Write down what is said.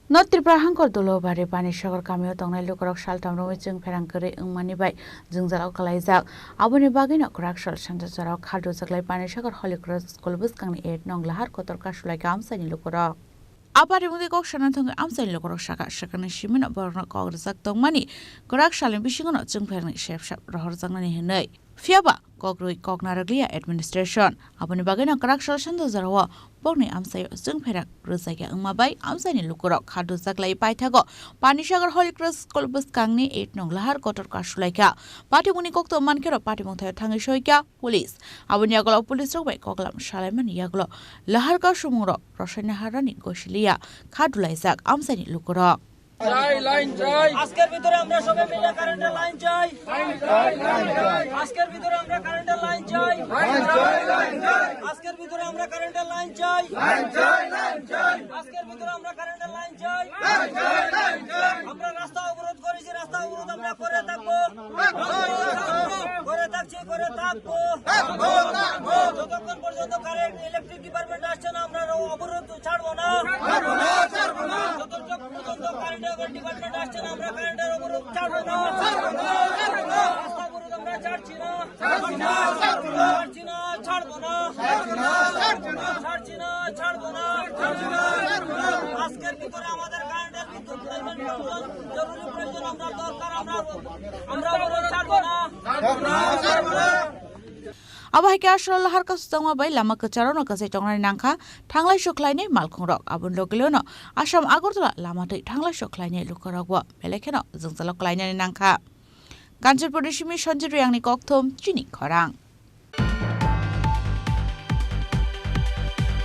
Tripura Hangkhor Dolubari Panisagar Kamio Tongnai Lukurok Saltham Romwi Chwngpherang Kwrwi Wngmani bai Jungjalo Kwlaijak Aboni bagwi Kraksal Sanja Jorao Khadujaklawi Panisagar Bwskang ni 8 nong Lahar Kotor kaswlaikha Amchaini Lukurok Abari mudi kok sana thong Amchaini Lukurok sakani simin borno Kwrwi Wngmani Kraksal ni bisingono Chwngpherang ni Sebsab Lahar jangnani hinai Fiaba Kwrwi Wngmani administration Aboni bagwi Kraksal Sanja Jorao Bwskang Amchaini Chwngpherang Kwlaijak Wngmabai Amchaini Lukurok Khadujaklawi paithago Panisagar Bwskang ni 8 nong Lahar Kotor kaswlaikha Patimuni kokto mankero patimung thayo thangi soika police Aboni agolo police rok bai koklam salaiman yagolo Lahar ka sumuro rosana harani gosiliya Khadujaklawi Amchaini Lukurok line চাই আজকের ভিতরে আমরা সবাই মিলে কারেন্টের line চাই আজকের ভিতরে আমরা কারেন্টের লাইন চাই আজকের ভিতরে আমরা কারেন্টের লাইন চাই আজকের ভিতরে আমরা কারেন্টের লাইন চাই আমরা রাস্তা অবরোধ করেছি রাস্তা অবরোধ আমরা করে থাকবো করে থাকবো যতক্ষণ পর্যন্ত কারেন্ট ইলেকট্রিক ডিপার্টমেন্ট আসছে না আমরা অবরোধ ছাড়বো না যতক্ষণ পর্যন্ত কারেন্ট ডিপার্টমেন্ট আসছে না আমরা কারেন্টের অবরোধ ছাড়বো না রাস্তা অবরোধ আমরা ছাড়ছি না ছাড়বো না আজকের ভিতরে আমাদের কারেন্টের বিদ্যুৎ জরুরি প্রয়োজন আমরা দরকার আমরা অবরোধ ছাড়বো না Abahike asal lahar kasutangma bai lama kecarono kasai Tongnai nangkha thanglai soklaini malkhungrok abon logilono Asam Agortala lama tei thanglai soklaini Lukurok belekheno Jungjalo klainani nangkha Ganjil Pradeshimi Sanja Riyangni kokthom Chini Khorang